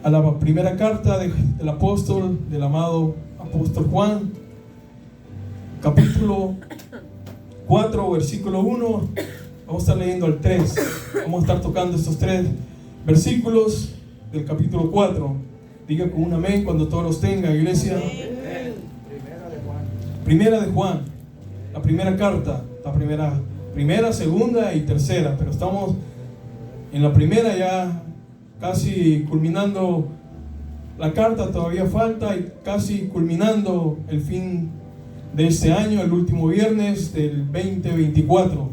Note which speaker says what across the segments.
Speaker 1: a la primera carta del apóstol, del amado apóstol Juan, capítulo 4, versículo 1. Vamos a estar leyendo al 3. Vamos a estar tocando estos 3 versículos del capítulo 4. Diga con un amén cuando todos los tengan, iglesia. Primera de Juan, la primera carta, la primera, segunda y tercera, pero estamos en la primera ya casi culminando la carta, todavía falta, y casi culminando el fin de este año, el último viernes del 2024.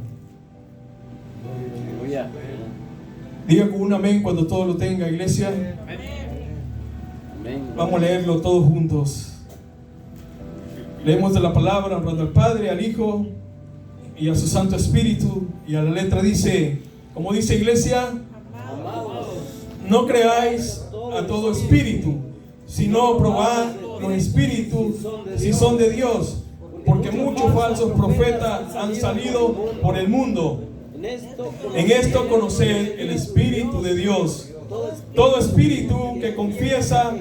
Speaker 1: Diga con un amén cuando todo lo tenga, iglesia. Vamos a leerlo todos juntos. Leemos de la palabra honrando al Padre, al Hijo y a su Santo Espíritu. Y a la letra dice, como dice, iglesia: no creáis a todo espíritu, sino probad los espíritus si son de Dios, porque muchos falsos profetas han salido por el mundo. En esto conoced el Espíritu de Dios. Todo espíritu que confiesa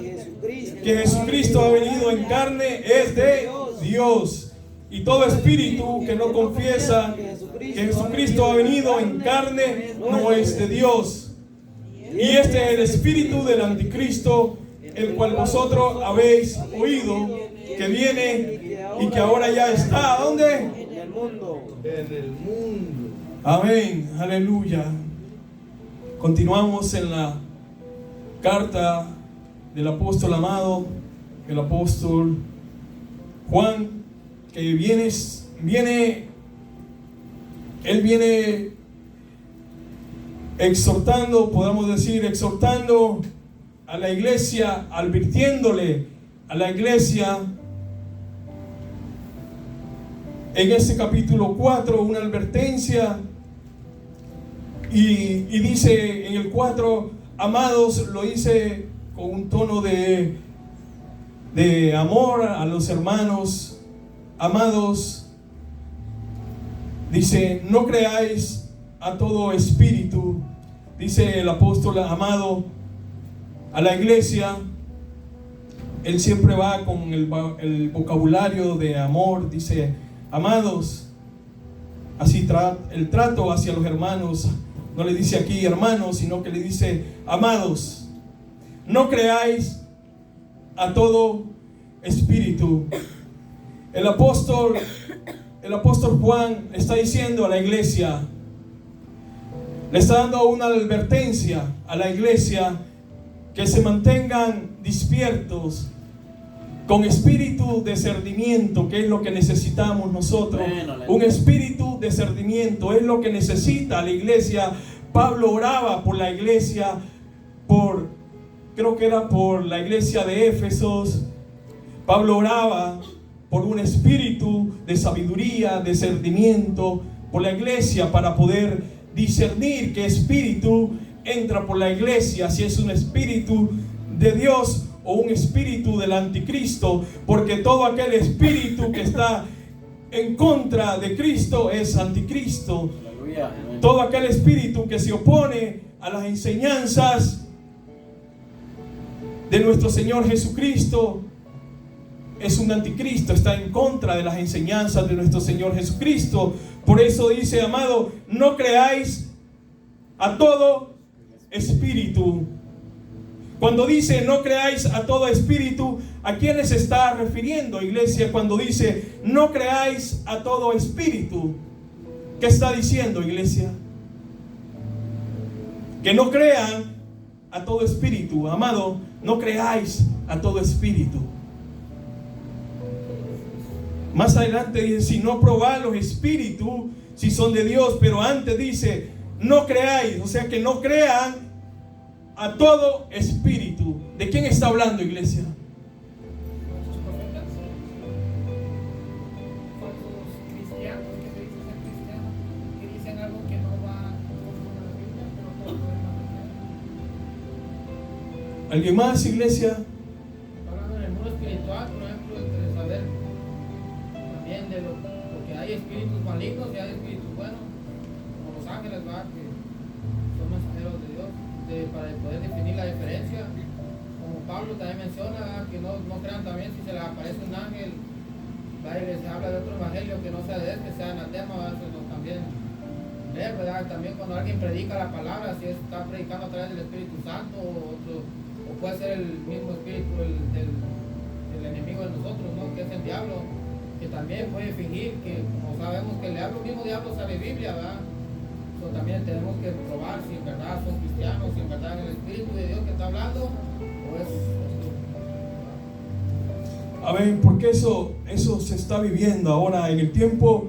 Speaker 1: que Jesucristo ha venido en carne es de Dios. Y todo espíritu que no confiesa que Jesucristo ha venido en carne no es de Dios. Y este es el espíritu del anticristo, el cual vosotros habéis oído que viene y que ahora ya está. ¿Dónde?
Speaker 2: En el mundo.
Speaker 3: En el mundo.
Speaker 1: Amén, aleluya. Continuamos en la carta del apóstol amado, el apóstol Juan, que viene exhortando, podemos decir, exhortando a la iglesia, advirtiéndole a la iglesia en este capítulo 4 una advertencia, y dice en el 4, amados, lo dice con un tono de amor a los hermanos, amados, dice: no creáis a todo espíritu, dice el apóstol amado a la iglesia. Él siempre va con el vocabulario de amor, dice: amados, así el trato hacia los hermanos. No le dice aquí hermanos, sino que le dice amados. No creáis a todo espíritu. El apóstol Juan está diciendo a la iglesia, le está dando una advertencia a la iglesia, que se mantengan despiertos, con espíritu de discernimiento, que es lo que necesitamos nosotros. Un espíritu de discernimiento es lo que necesita la iglesia. Pablo oraba por la iglesia, creo que era por la iglesia de Éfesos. Pablo oraba por un espíritu de sabiduría, de discernimiento por la iglesia, para poder discernir qué espíritu entra por la iglesia, si es un espíritu de Dios o un espíritu del anticristo, porque todo aquel espíritu que está en contra de Cristo es anticristo. Todo aquel espíritu que se opone a las enseñanzas de nuestro Señor Jesucristo es un anticristo, está en contra de las enseñanzas de nuestro Señor Jesucristo. Por eso dice, amado, no creáis a todo espíritu. Cuando dice no creáis a todo espíritu, ¿a quién se está refiriendo, iglesia? Cuando dice no creáis a todo espíritu, ¿qué está diciendo, iglesia? Que no crean a todo espíritu. Amado, no creáis a todo espíritu. Más adelante dice, si no probad los espíritus, si son de Dios. Pero antes dice, no creáis, o sea que no crean a todo espíritu. ¿De quién está hablando, iglesia? ¿Alguien más, iglesia?
Speaker 4: Hablando del mundo espiritual, por ejemplo, de saber también de lo que hay espíritus malignos y hay espíritus buenos, como los ángeles, ¿verdad? Que son mensajeros de Dios, para poder definir la diferencia. Pablo también menciona que no crean también si se les aparece un ángel, ¿verdad? Y les habla de otro evangelio que no sea de que sea anatema, ¿verdad? Eso también ver, ¿verdad? También cuando alguien predica la palabra, si está predicando a través del Espíritu Santo o puede ser el mismo espíritu del enemigo de nosotros, ¿no? Que es el diablo, que también puede fingir que, como sabemos que el mismo diablo sabe Biblia, ¿verdad? También tenemos que probar si en verdad son cristianos, si en verdad es el Espíritu de Dios que está hablando o es...
Speaker 1: Amén, porque eso se está viviendo ahora en el tiempo,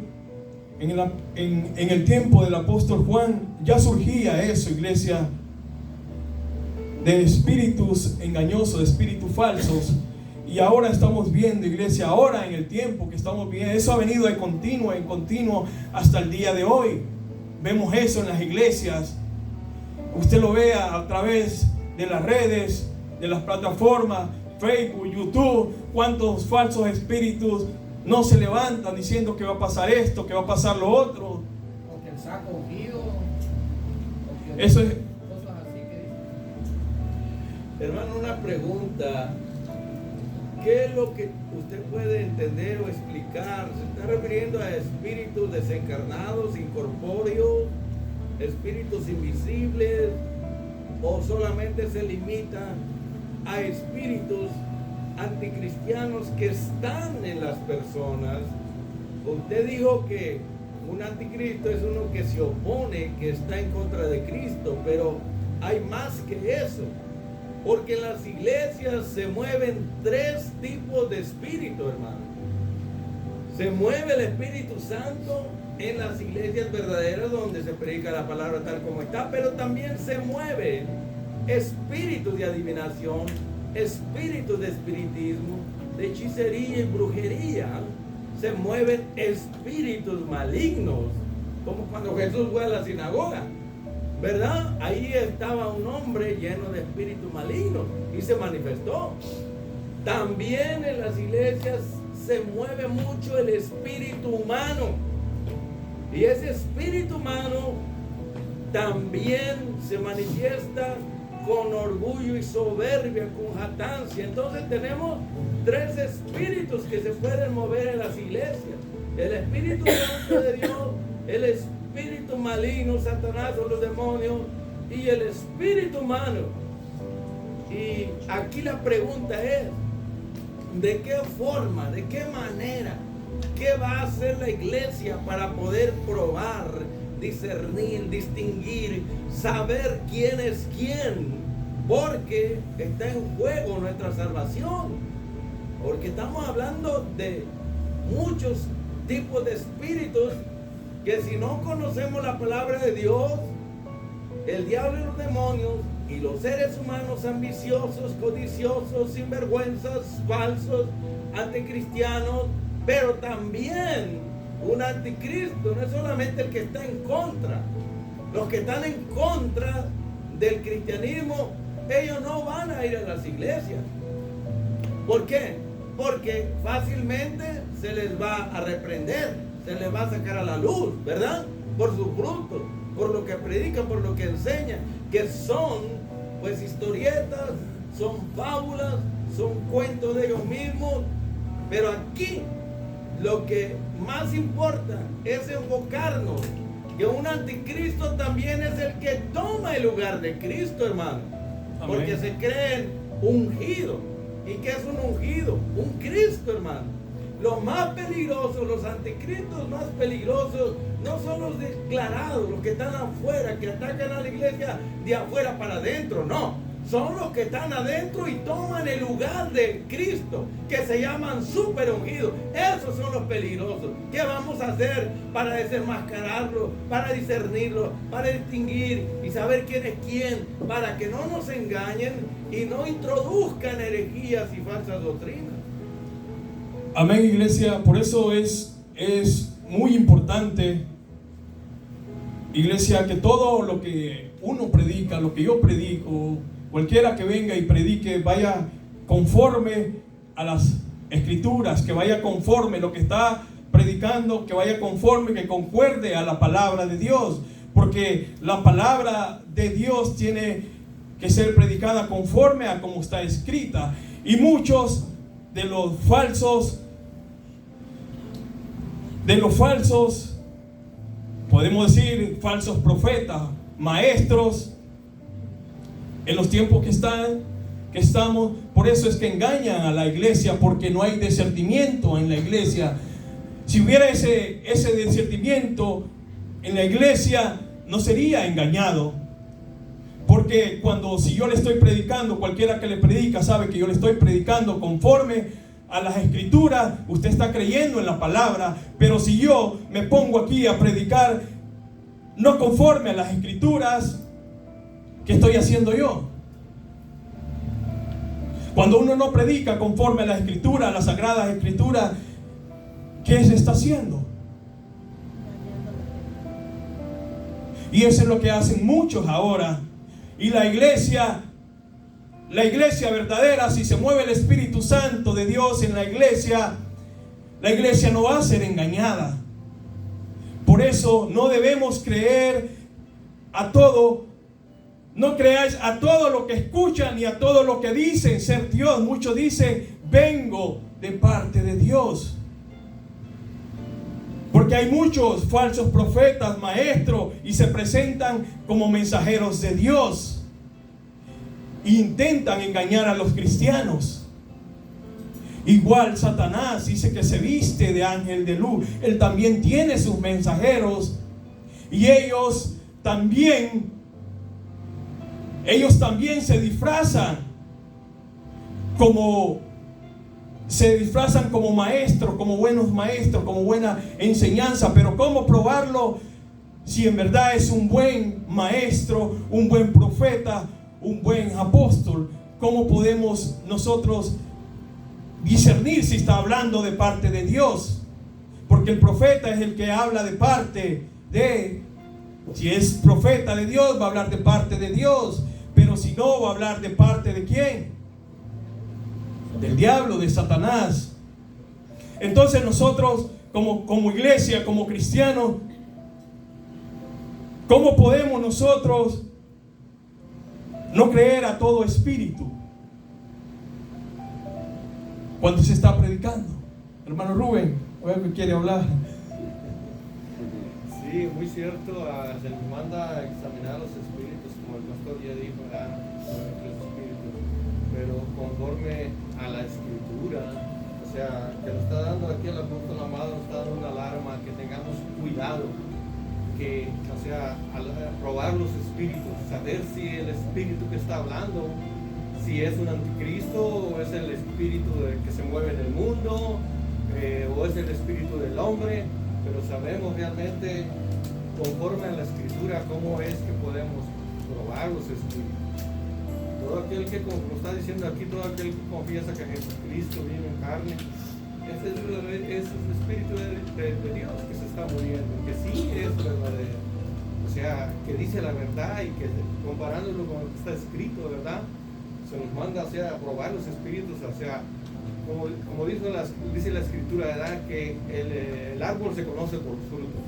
Speaker 1: en el tiempo del apóstol Juan. Ya surgía eso, iglesia, de espíritus engañosos, de espíritus falsos. Y ahora estamos viendo, iglesia, ahora en el tiempo que estamos viendo, eso ha venido de continuo en continuo hasta el día de hoy. Vemos eso en las iglesias. Usted lo ve a través de las redes, de las plataformas, Facebook, YouTube. Cuántos falsos espíritus no se levantan diciendo que va a pasar esto, que va a pasar lo otro.
Speaker 4: O que el saco ungido.
Speaker 1: Eso es.
Speaker 4: Cosas así que dicen.
Speaker 3: Hermano, una pregunta. ¿Qué es lo que usted puede entender o explicar? ¿Se está refiriendo a espíritus desencarnados, incorpóreos, espíritus invisibles? ¿O solamente se limita a espíritus anticristianos que están en las personas? Usted dijo que un anticristo es uno que se opone, que está en contra de Cristo, pero hay más que eso. Porque en las iglesias se mueven tres tipos de espíritu, hermano. Se mueve el Espíritu Santo en las iglesias verdaderas donde se predica la palabra tal como está, pero también se mueven espíritus de adivinación, espíritus de espiritismo, de hechicería y brujería. Se mueven espíritus malignos, como cuando Jesús fue a la sinagoga, ¿verdad? Ahí estaba un hombre lleno de espíritu maligno y se manifestó. También en las iglesias se mueve mucho el espíritu humano. Y ese espíritu humano también se manifiesta con orgullo y soberbia, con jactancia. Entonces tenemos tres espíritus que se pueden mover en las iglesias: el Espíritu Santo de Dios, el espíritu maligno, Satanás o los demonios, y el espíritu humano. Y aquí la pregunta es: ¿de qué forma, de qué manera, qué va a hacer la iglesia para poder probar, discernir, distinguir, saber quién es quién? Porque está en juego nuestra salvación. Porque estamos hablando de muchos tipos de espíritus que, si no conocemos la palabra de Dios, el diablo y los demonios y los seres humanos ambiciosos, codiciosos, sinvergüenzas, falsos, anticristianos, pero también un anticristo, no es solamente el que está en contra. Los que están en contra del cristianismo, ellos no van a ir a las iglesias. ¿Por qué? Porque fácilmente se les va a reprender, se les va a sacar a la luz, ¿verdad? Por sus frutos, por lo que predican, por lo que enseñan, que son pues historietas, son fábulas, son cuentos de ellos mismos. Pero aquí lo que más importa es enfocarnos que un anticristo también es el que toma el lugar de Cristo, hermano. Amén. Porque se creen ungidos. ¿Y qué es un ungido? Un Cristo, hermano. Los más peligrosos, los anticristos más peligrosos, no son los declarados, los que están afuera, que atacan a la iglesia de afuera para adentro, no. Son los que están adentro y toman el lugar de Cristo, que se llaman super ungidos. Esos son los peligrosos. ¿Qué vamos a hacer para desenmascararlo, para discernirlo, para distinguir y saber quién es quién, para que no nos engañen y no introduzcan herejías y falsas doctrinas?
Speaker 1: Amén, iglesia. Por eso es muy importante, iglesia, que todo lo que uno predica, lo que yo predico, cualquiera que venga y predique, vaya conforme a las escrituras, que vaya conforme lo que está predicando, que vaya conforme, que concuerde a la palabra de Dios. Porque la palabra de Dios tiene que ser predicada conforme a como está escrita. Y muchos de los falsos, podemos decir, falsos profetas, maestros, en los tiempos que estamos, por eso es que engañan a la iglesia, porque no hay discernimiento en la iglesia. Si hubiera ese discernimiento en la iglesia, no sería engañado. Porque si yo le estoy predicando, cualquiera que le predica sabe que yo le estoy predicando conforme a las escrituras, usted está creyendo en la palabra. Pero si yo me pongo aquí a predicar no conforme a las escrituras, ¿qué estoy haciendo yo? Cuando uno no predica conforme a las escrituras, a las sagradas escrituras, ¿qué se está haciendo? Y eso es lo que hacen muchos ahora. Y la iglesia verdadera, si se mueve el Espíritu Santo de Dios en la iglesia no va a ser engañada. Por eso no debemos creer a todo. No creáis a todo lo que escuchan ni a todo lo que dicen ser Dios. Muchos dicen, vengo de parte de Dios. Porque hay muchos falsos profetas, maestros, y se presentan como mensajeros de Dios. E intentan engañar a los cristianos. Igual Satanás dice que se viste de ángel de luz. Él también tiene sus mensajeros. Y ellos también se disfrazan como maestros, como buenos maestros, como buena enseñanza. Pero ¿cómo probarlo si en verdad es un buen maestro, un buen profeta, un buen apóstol? ¿Cómo podemos nosotros discernir si está hablando de parte de Dios? Porque el profeta es el que habla de parte de... Si es profeta de Dios, va a hablar de parte de Dios. Pero si no, va a hablar de parte de ¿quién? Del diablo, de Satanás. Entonces nosotros como iglesia, como cristianos, ¿cómo podemos nosotros no creer a todo espíritu cuando se está predicando? Hermano Rubén, veo que quiere hablar.
Speaker 2: Sí, muy cierto. Se nos manda a examinar los espíritus, como el pastor ya dijo, los espíritus, pero conforme a la escritura. O sea, que nos está dando aquí el apóstol amado, nos está dando una alarma, que tengamos cuidado, que, o sea, al probar los espíritus, saber si el espíritu que está hablando, si es un anticristo, o es el espíritu que se mueve en el mundo, o es el espíritu del hombre. Pero sabemos realmente, conforme a la escritura, cómo es que podemos probar los espíritus. Todo aquel que, como está diciendo aquí, todo aquel que confiesa que Jesucristo vino en carne, ese es el espíritu de Dios que se está muriendo, que sí es verdadero. O sea, que dice la verdad, y que comparándolo con lo que está escrito, ¿verdad? Se nos manda, o sea, a probar los espíritus, o sea, como dice la escritura, ¿verdad? Que el árbol se conoce por los frutos.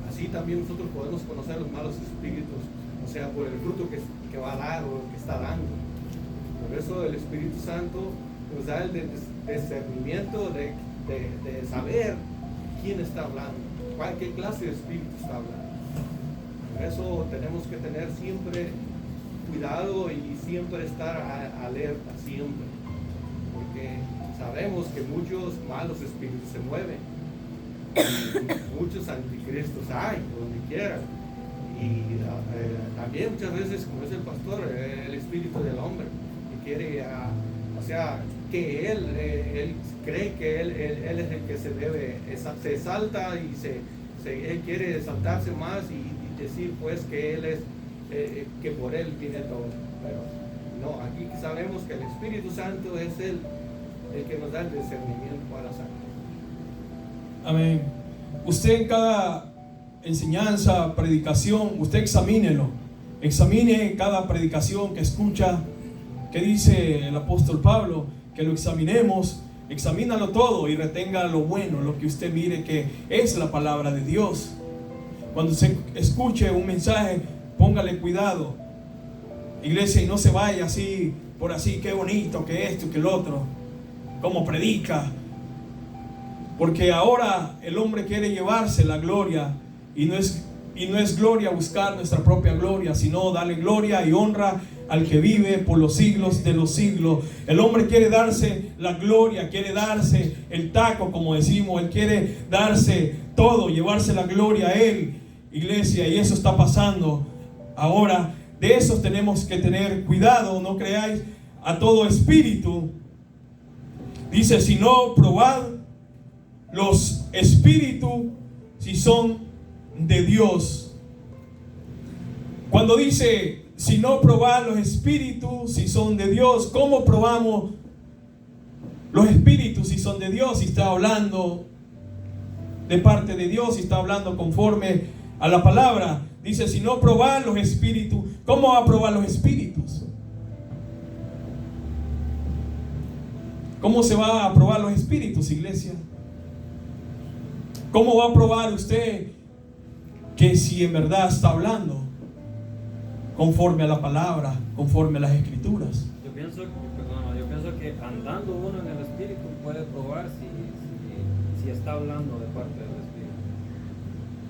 Speaker 2: Así también nosotros podemos conocer los malos espíritus, o sea, por el fruto que va a dar o que está dando. Por eso el Espíritu Santo nos da el discernimiento de saber quién está hablando, qué clase de espíritu está hablando. Por eso tenemos que tener siempre cuidado y siempre estar alerta, siempre. Porque sabemos que muchos malos espíritus se mueven, muchos anticristos hay, donde quiera. Y también muchas veces, como dice el pastor, el espíritu del hombre, que quiere, o sea, que él cree que él es el que se exalta y él quiere exaltarse más y decir pues que él es, que por él viene todo. Pero no, aquí sabemos que el Espíritu Santo es el que nos da el discernimiento para saber.
Speaker 1: Amén. Usted en cada enseñanza, predicación, usted examine cada predicación que escucha. ¿Qué dice el apóstol Pablo? Que lo examinemos, examínalo todo y retenga lo bueno, lo que usted mire que es la palabra de Dios. Cuando se escuche un mensaje, póngale cuidado, Iglesia, y no se vaya así, por así, qué bonito, que esto, que el otro, como predica. Porque ahora el hombre quiere llevarse la gloria, y no es gloria buscar nuestra propia gloria, sino darle gloria y honra al que vive por los siglos de los siglos. El hombre quiere darse la gloria, quiere darse el taco, como decimos. Él quiere darse todo, llevarse la gloria a él, iglesia, y eso está pasando ahora. De eso tenemos que tener cuidado. No creáis a todo espíritu. Dice, si no, probad los espíritus si son de Dios. Cuando dice, si no, probad los espíritus si son de Dios, ¿cómo probamos los espíritus si son de Dios? Si está hablando de parte de Dios, si está hablando conforme a la palabra. Dice, si no, probad los espíritus. ¿Cómo va a probar los espíritus? ¿Cómo se va a probar los espíritus, iglesia? ¿Cómo va a probar usted que si en verdad está hablando conforme a la palabra, conforme a las escrituras?
Speaker 5: Yo pienso que andando uno en el Espíritu puede probar si está hablando de parte del Espíritu,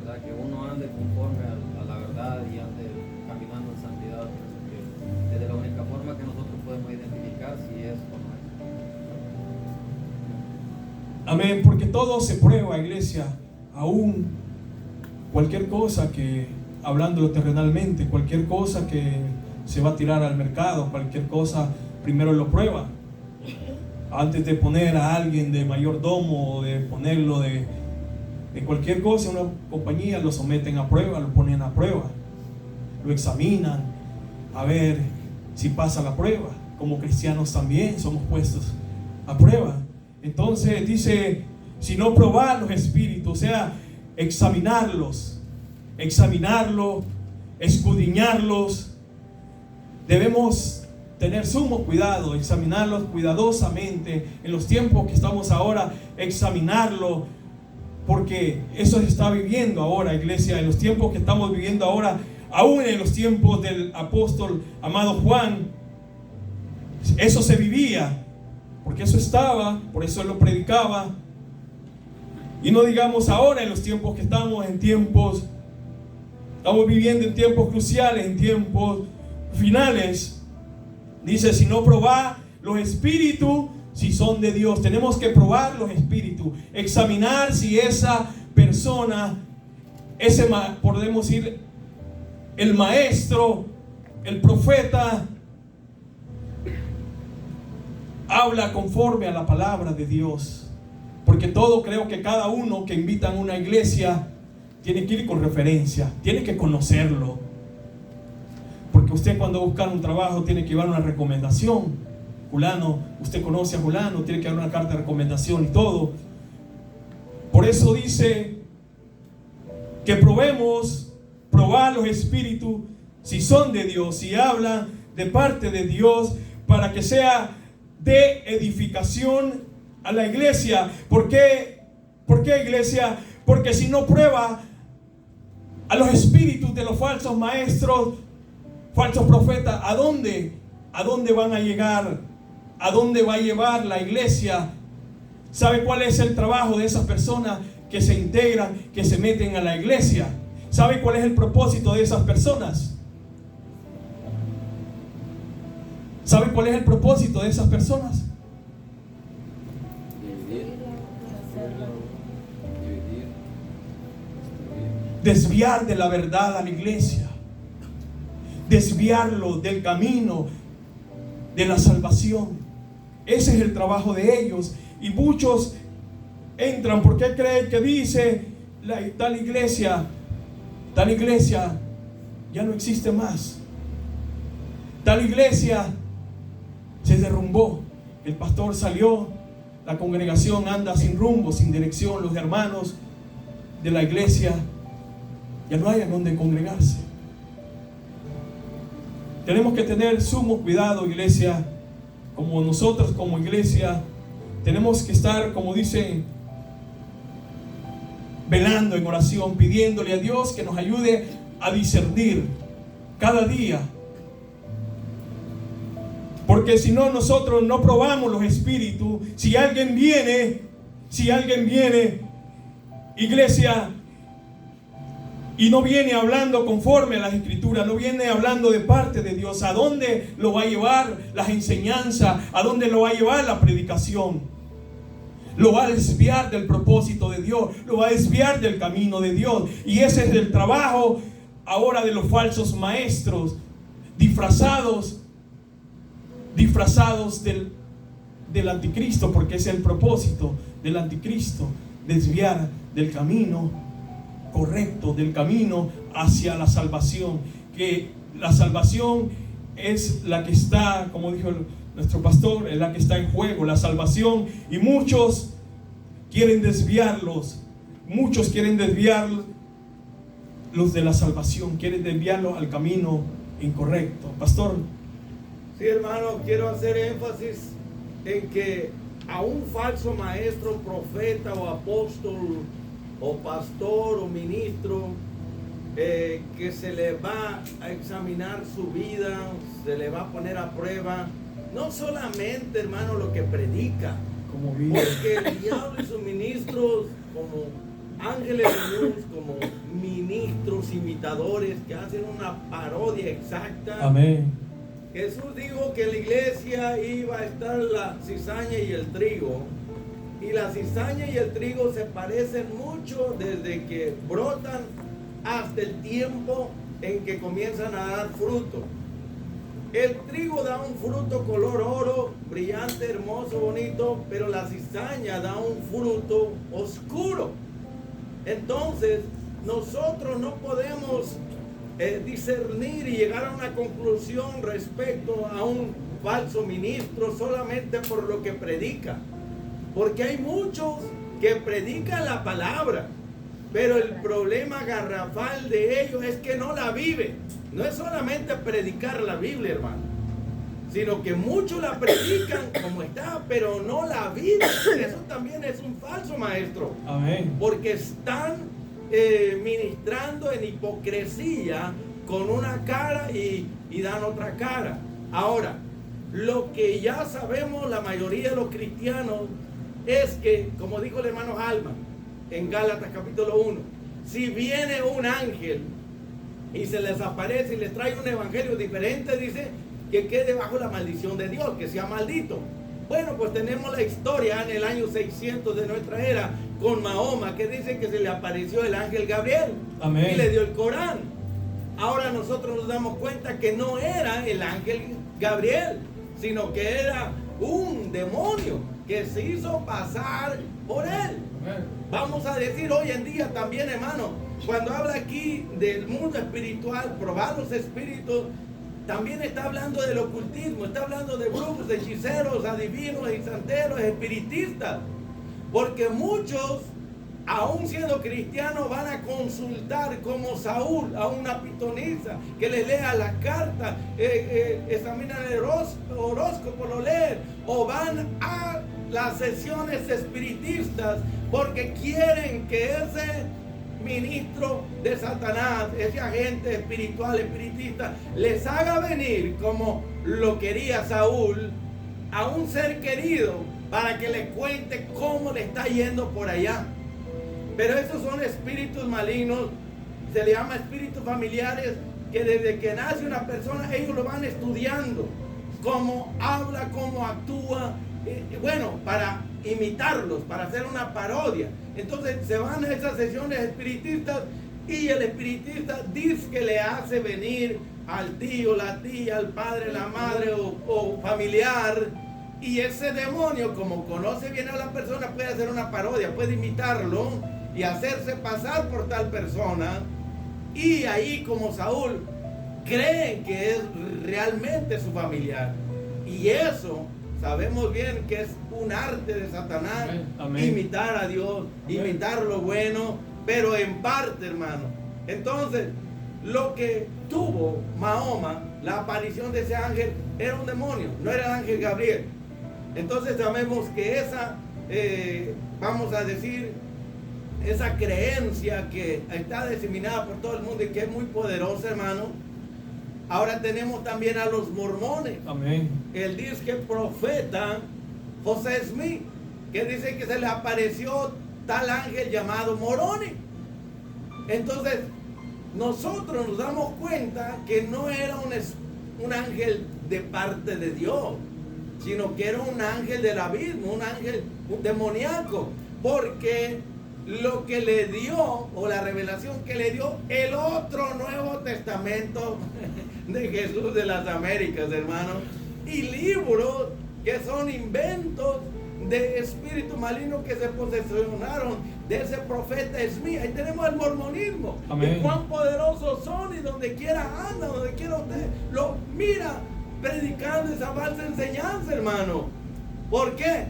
Speaker 5: ¿verdad? Que uno ande conforme a la verdad y ande caminando en santidad, que es de la única forma que nosotros podemos identificar si es o no es.
Speaker 1: Amén, porque todo se prueba, iglesia, aún cualquier cosa que, hablándolo terrenalmente, cualquier cosa que se va a tirar al mercado, cualquier cosa, primero lo prueba. Antes de poner a alguien de mayordomo o de ponerlo de cualquier cosa, una compañía, lo someten a prueba, lo ponen a prueba, lo examinan, a ver si pasa la prueba. Como cristianos también somos puestos a prueba. Entonces dice, si no, probar los espíritus, o sea, examinarlos, escudriñarlos. Debemos tener sumo cuidado, examinarlos cuidadosamente en los tiempos que estamos ahora, examinarlo, porque eso se está viviendo ahora, iglesia, en los tiempos que estamos viviendo ahora, aún en los tiempos del apóstol amado Juan, eso se vivía, porque eso estaba, por eso él lo predicaba. Y no digamos ahora en los tiempos que estamos estamos viviendo en tiempos cruciales, en tiempos finales. Dice, si no, probad los espíritus si son de Dios. Tenemos que probar los espíritus, examinar si esa persona, podemos decir, el maestro, el profeta, habla conforme a la palabra de Dios. Porque creo que cada uno que invitan a una iglesia tiene que ir con referencia, tiene que conocerlo. Porque usted, cuando busca un trabajo, tiene que llevar una recomendación. Fulano, usted conoce a fulano, tiene que dar una carta de recomendación y todo. Por eso dice que probar los espíritus si son de Dios, si hablan de parte de Dios, para que sea de edificación a la iglesia. ¿Por qué, iglesia? Porque si no prueba a los espíritus de los falsos maestros, falsos profetas, ¿a dónde van a llegar? ¿A dónde va a llevar la iglesia? ¿Sabe cuál es el trabajo de esas personas que se integran, que se meten a la iglesia? ¿Sabe cuál es el propósito de esas personas? ¿Sabe cuál es el propósito de esas personas? Desviar de la verdad a la iglesia, desviarlo del camino de la salvación. Ese es el trabajo de ellos. Y muchos entran porque creen que dice tal iglesia ya no existe más, tal iglesia se derrumbó, el pastor salió, la congregación anda sin rumbo, sin dirección, los hermanos de la iglesia ya no hay a dónde congregarse. Tenemos que tener sumo cuidado, iglesia, como nosotros como iglesia tenemos que estar, como dice, velando en oración, pidiéndole a Dios que nos ayude a discernir cada día Porque si no, nosotros no probamos los espíritus. Si alguien viene, iglesia, y no viene hablando conforme a las escrituras, no viene hablando de parte de Dios, ¿a dónde lo va a llevar las enseñanzas? ¿A dónde lo va a llevar la predicación? Lo va a desviar del propósito de Dios, lo va a desviar del camino de Dios. Y ese es el trabajo ahora de los falsos maestros, disfrazados del anticristo, porque es el propósito del anticristo, desviar del camino correcto, del camino hacia la salvación. Que la salvación es la que está, como dijo nuestro pastor, es la que está en juego, la salvación. Y muchos quieren desviarlos de la salvación, quieren desviarlos al camino incorrecto. Pastor.
Speaker 3: Sí, hermano, quiero hacer énfasis en que a un falso maestro, profeta o apóstol o pastor o ministro que se le va a examinar su vida, se le va a poner a prueba, no solamente, hermano, lo que predica, porque el diablo y sus ministros, como ángeles de luz, como ministros imitadores que hacen una parodia exacta.
Speaker 1: Amén.
Speaker 3: Jesús dijo que en la iglesia iba a estar la cizaña y el trigo. Y la cizaña y el trigo se parecen mucho desde que brotan hasta el tiempo en que comienzan a dar fruto. El trigo da un fruto color oro, brillante, hermoso, bonito, pero la cizaña da un fruto oscuro. Entonces, nosotros no podemos discernir y llegar a una conclusión respecto a un falso ministro solamente por lo que predica. Porque hay muchos que predican la palabra, pero el problema garrafal de ellos es que no la viven. No es solamente predicar la Biblia, hermano, sino que muchos la predican como está, pero no la viven. Eso también es un falso maestro.
Speaker 1: Amén.
Speaker 3: Porque están ministrando en hipocresía con una cara y dan otra cara. Ahora, lo que ya sabemos la mayoría de los cristianos es que, como dijo el hermano Alma en Gálatas capítulo 1, si viene un ángel y se les aparece y les trae un evangelio diferente, dice que quede bajo la maldición de Dios, que sea maldito. Bueno, pues tenemos la historia en el año 600 de nuestra era con Mahoma, que dice que se le apareció el ángel Gabriel. Amén. Y le dio el Corán. Ahora nosotros nos damos cuenta que no era el ángel Gabriel, sino que era un demonio que se hizo pasar por él. Amén. Vamos a decir hoy en día también, hermano, cuando habla aquí del mundo espiritual, probar los espíritus, también está hablando del ocultismo, está hablando de brujos, de hechiceros, adivinos y santeros, espiritistas. Porque muchos, aún siendo cristianos, van a consultar como Saúl a una pitonisa que les lea la carta, examinan el horóscopo, lo leen, o van a las sesiones espiritistas porque quieren que ese ministro de Satanás, ese agente espiritual, espiritista, les haga venir como lo quería Saúl a un ser querido para que le cuente cómo le está yendo por allá. Pero esos son espíritus malignos, se le llama espíritus familiares, que desde que nace una persona ellos lo van estudiando, cómo habla, cómo actúa, bueno, para imitarlos, para hacer una parodia. Entonces se van a esas sesiones espiritistas y el espiritista dice que le hace venir al tío, la tía, al padre, la madre o familiar, y ese demonio, como conoce bien a la persona, puede hacer una parodia, puede imitarlo y hacerse pasar por tal persona, y ahí, como Saúl, creen que es realmente su familiar. Y eso sabemos bien que es un arte de Satanás. Amén. Imitar a Dios, imitar lo bueno, pero en parte, hermano. Entonces, lo que tuvo Mahoma, la aparición de ese ángel, era un demonio, no era el ángel Gabriel. Entonces sabemos que esa, vamos a decir, esa creencia que está diseminada por todo el mundo y que es muy poderosa, hermano, Ahora tenemos también a los mormones.
Speaker 1: Amén.
Speaker 3: El disque profeta José Smith, que dice que se le apareció tal ángel llamado Moroni. Entonces, nosotros nos damos cuenta que no era un ángel de parte de Dios, sino que era un ángel del abismo, un ángel demoníaco, porque lo que le dio, o la revelación que le dio el otro Nuevo Testamento de Jesús de las Américas, hermanos, y libros que son inventos de espíritus malignos que se posesionaron de ese profeta Smith. Ahí tenemos el mormonismo.
Speaker 1: Amén.
Speaker 3: Y cuán poderosos son, y donde quiera anda, donde quiera usted lo mira predicando esa falsa enseñanza, hermano. ¿Por qué?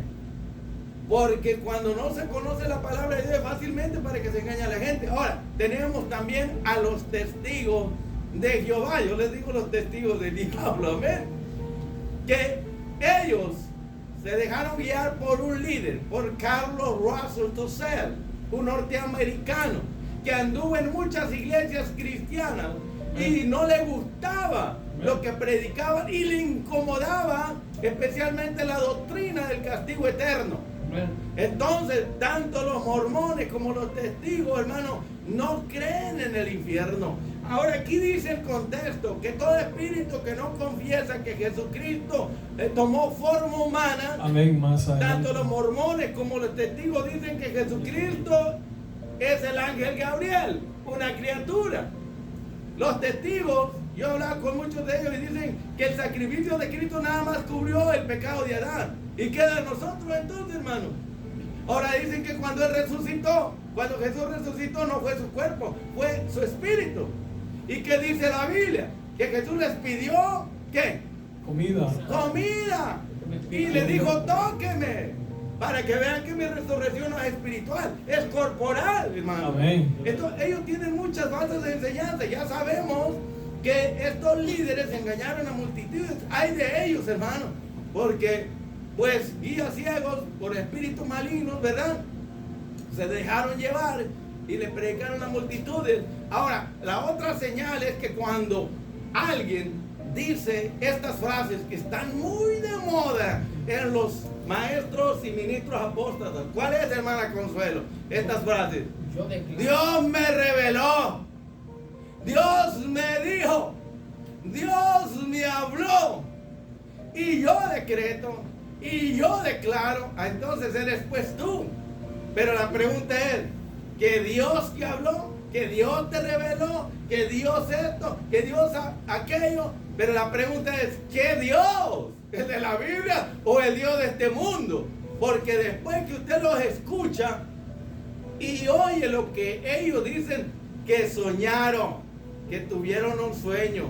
Speaker 3: Porque cuando no se conoce la palabra de Dios es fácilmente para que se engañe a la gente. Ahora, tenemos también a los testigos de Jehová. Yo les digo los testigos del diablo, amén. Que ellos se dejaron guiar por un líder, por Carlos Russell Tussell, un norteamericano que anduvo en muchas iglesias cristianas y no le gustaba lo que predicaban y le incomodaba especialmente la doctrina del castigo eterno. Entonces, tanto los mormones como los testigos, hermano, no creen en el infierno. Ahora aquí dice el contexto que todo espíritu que no confiesa que Jesucristo tomó forma humana,
Speaker 1: Amén. Más adelante.
Speaker 3: tanto los mormones como los testigos dicen que Jesucristo es el ángel Gabriel, una criatura. Los testigos, yo he hablado con muchos de ellos y dicen que el sacrificio de Cristo nada más cubrió el pecado de Adán. ¿Y queda de nosotros entonces, hermano? Ahora dicen que cuando Él resucitó, cuando Jesús resucitó, no fue su cuerpo, fue su espíritu. ¿Y qué dice la Biblia? Que Jesús les pidió, ¿qué?
Speaker 1: Comida.
Speaker 3: Comida. Y le dijo, tóqueme, para que vean que mi resurrección no es espiritual, es corporal, hermano.
Speaker 1: Amén.
Speaker 3: Entonces, ellos tienen muchas falsas enseñanzas. Ya sabemos que estos líderes engañaron a multitudes. Hay de ellos, hermano, porque pues guías ciegos por espíritus malignos, ¿verdad? Se dejaron llevar y le predicaron a multitudes. Ahora, la otra señal es que cuando alguien dice estas frases que están muy de moda en los maestros y ministros apóstatas. ¿Cuál es, hermana Consuelo? Estas frases.
Speaker 4: Yo declaro.
Speaker 3: Dios me reveló. Dios me dijo. Dios me habló. Y yo decreto. Y yo declaro. Entonces eres pues tú. Pero la pregunta es, ¿que Dios te habló? ¿Que Dios te reveló? ¿Que Dios esto? ¿Que Dios aquello? Pero la pregunta es, ¿qué Dios? ¿El de la Biblia o el Dios de este mundo? Porque después que usted los escucha y oye lo que ellos dicen, que soñaron, que tuvieron un sueño,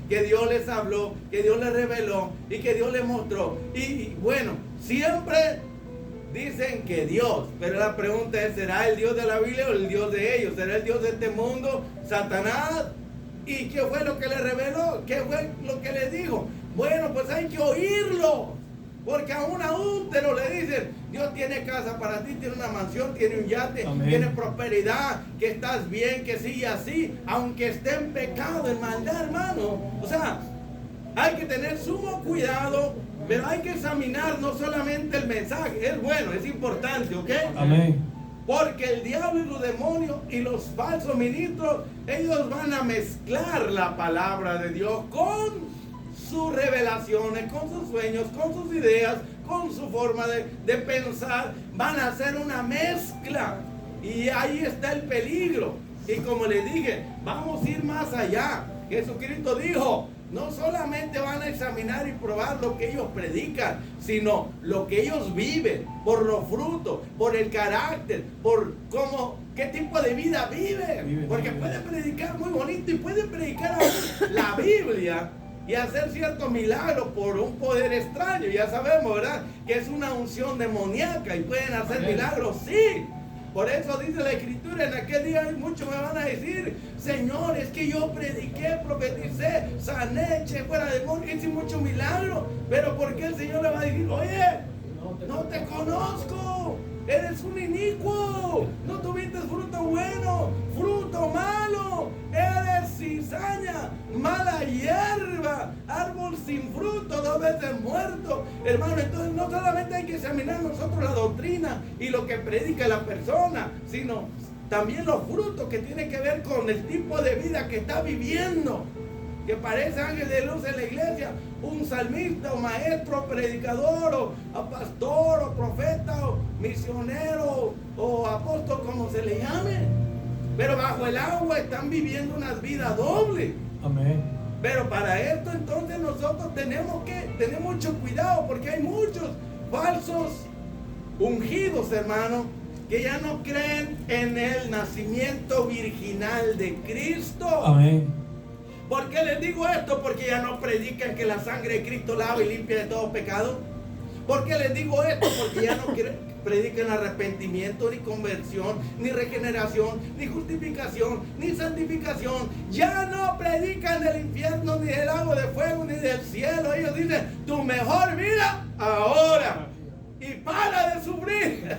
Speaker 3: que Dios les habló, que Dios les reveló y que Dios les mostró. Y bueno, siempre dicen que Dios, pero la pregunta es, ¿será el Dios de la Biblia o el Dios de ellos? ¿Será el Dios de este mundo, Satanás? ¿Y qué fue lo que le reveló? ¿Qué fue lo que le dijo? Bueno, pues hay que oírlo, porque a un adúltero le dicen, Dios tiene casa para ti, tiene una mansión, tiene un yate,
Speaker 1: Amén.
Speaker 3: tiene prosperidad, que estás bien, que sí y así, aunque esté en pecado, en maldad, hermano. O sea, hay que tener sumo cuidado, pero hay que examinar no solamente el mensaje, es bueno, es importante, ¿ok?
Speaker 1: Amén.
Speaker 3: Porque el diablo y los demonios y los falsos ministros, ellos van a mezclar la palabra de Dios con sus revelaciones, con sus sueños, con sus ideas, con su forma de pensar. Van a hacer una mezcla. Y ahí está el peligro. Y como les dije, vamos a ir más allá. Jesucristo dijo, no solamente van a examinar y probar lo que ellos predican, sino lo que ellos viven, por los frutos, por el carácter, por cómo, qué tipo de vida viven. Porque pueden predicar muy bonito y pueden predicar aún la Biblia y hacer ciertos milagros por un poder extraño. Ya sabemos, ¿verdad? Que es una unción demoníaca y pueden hacer milagros, sí. Por eso dice la Escritura, en aquel día muchos me van a decir, Señor, es que yo prediqué, profeticé, sané, eché fuera demonios, hice muchos milagros. Pero ¿por qué el Señor le va a decir, oye, no te conozco? eres un inicuo, no tuviste fruto bueno, fruto malo, eres cizaña, mala hierba, árbol sin fruto, 2 veces muerto. Hermano, entonces no solamente hay que examinar nosotros la doctrina y lo que predica la persona, sino también los frutos que tienen que ver con el tipo de vida que está viviendo. Que parece ángel de luz en la iglesia, un salmista, o maestro, predicador, o pastor, o profeta, o misionero, o apóstol, como se le llame. Pero bajo el agua están viviendo una vida doble.
Speaker 1: Amén.
Speaker 3: Pero para esto entonces nosotros tenemos que tener mucho cuidado, porque hay muchos falsos ungidos, hermano, que ya no creen en el nacimiento virginal de Cristo.
Speaker 1: Amén.
Speaker 3: ¿Por qué les digo esto? Porque ya no predican que la sangre de Cristo lava y limpia de todo pecado. ¿Por qué les digo esto? Porque ya no predican arrepentimiento, ni conversión, ni regeneración, ni justificación, ni santificación. Ya no predican del infierno, ni del lago de fuego, ni del cielo. Ellos dicen, tu mejor vida ahora. Y para de sufrir.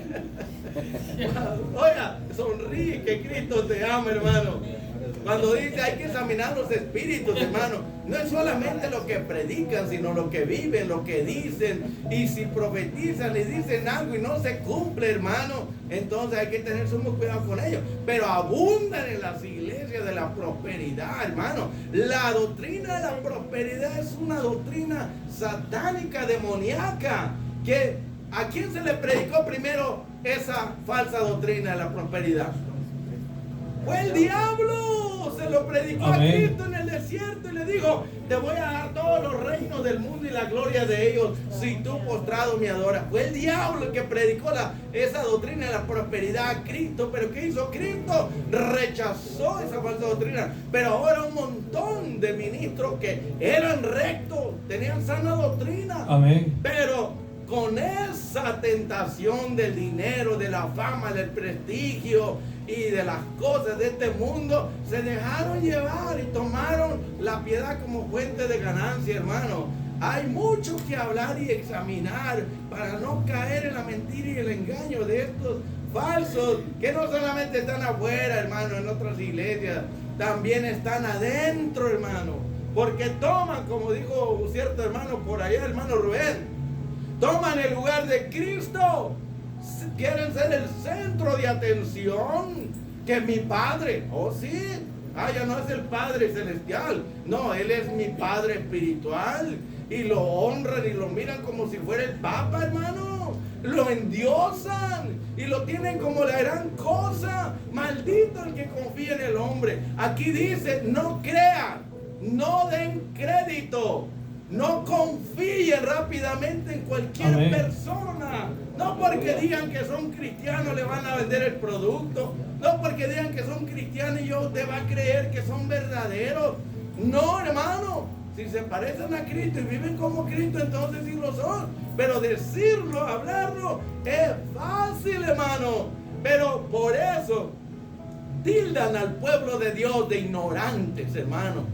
Speaker 3: Oiga, sonríe que Cristo te ama, hermano. Cuando dice hay que examinar los espíritus, hermano, no es solamente lo que predican, sino lo que viven, lo que dicen. Y si profetizan y dicen algo y no se cumple, hermano, entonces hay que tener sumo cuidado con ellos. Pero abundan en las iglesias de la prosperidad, hermano. La doctrina de la prosperidad es una doctrina satánica, demoníaca. Que ¿a quién se le predicó primero esa falsa doctrina de la prosperidad? Fue el diablo, se lo predicó a Cristo en el desierto y le dijo, te voy a dar todos los reinos del mundo y la gloria de ellos si tú postrado me adoras. Fue el diablo el que predicó esa doctrina de la prosperidad a Cristo. Pero ¿qué hizo Cristo? Rechazó esa falsa doctrina. Pero ahora un montón de ministros que eran rectos, tenían sana doctrina.
Speaker 1: Amén.
Speaker 3: Pero con esa tentación del dinero, de la fama, del prestigio y de las cosas de este mundo, se dejaron llevar y tomaron la piedad como fuente de ganancia, hermano. Hay mucho que hablar y examinar para no caer en la mentira y el engaño de estos falsos, que no solamente están afuera, hermano, en otras iglesias, también están adentro, hermano. Porque toman, como dijo un cierto hermano por allá, hermano Rubén, toman el lugar de Cristo. Quieren ser el centro de atención. Que mi Padre, oh sí, ya no es el Padre celestial, no, Él es mi Padre espiritual. Y lo honran y lo miran como si fuera el Papa, hermano. Lo endiosan y lo tienen como la gran cosa. Maldito el que confía en el hombre. Aquí dice, no crean, no den crédito, no confíen rápidamente en cualquier persona. No porque digan que son cristianos le van a vender el producto. No porque digan que son cristianos y yo te va a creer que son verdaderos. No, hermano. Si se parecen a Cristo y viven como Cristo, entonces sí lo son. Pero decirlo, hablarlo, es fácil, hermano. Pero por eso tildan al pueblo de Dios de ignorantes, hermano.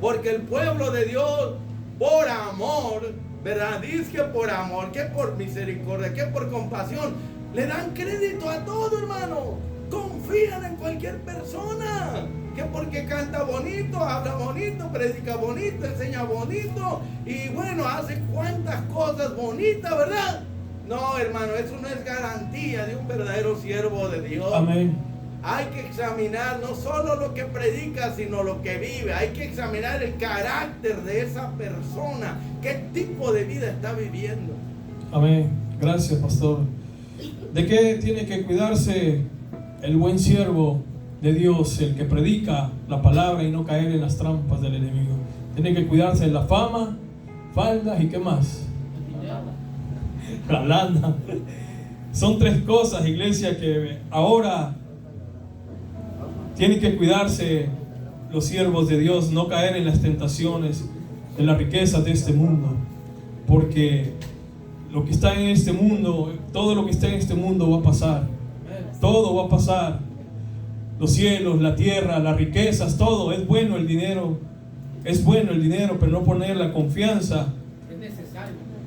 Speaker 3: Porque el pueblo de Dios, por amor, ¿verdad? Dice que por amor, que por misericordia, que por compasión, le dan crédito a todo, hermano. Confían en cualquier persona. Que porque canta bonito, habla bonito, predica bonito, enseña bonito y bueno, hace cuantas cosas bonitas, ¿verdad? No, hermano, eso no es garantía de un verdadero siervo de Dios.
Speaker 1: Amén.
Speaker 3: Hay que examinar no solo lo que predica, sino lo que vive. Hay que examinar el carácter de esa persona. ¿Qué tipo de vida está viviendo?
Speaker 1: Amén. Gracias, pastor. ¿De qué tiene que cuidarse el buen siervo de Dios, el que predica la palabra y no caer en las trampas del enemigo? Tiene que cuidarse de la fama, faldas y qué más, la lana. Son 3 cosas, iglesia, que ahora tienen que cuidarse los siervos de Dios, no caer en las tentaciones de las riquezas de este mundo, porque lo que está en este mundo, todo lo que está en este mundo va a pasar. Todo va a pasar. Los cielos, la tierra, las riquezas, todo. Es bueno el dinero, pero no poner la confianza.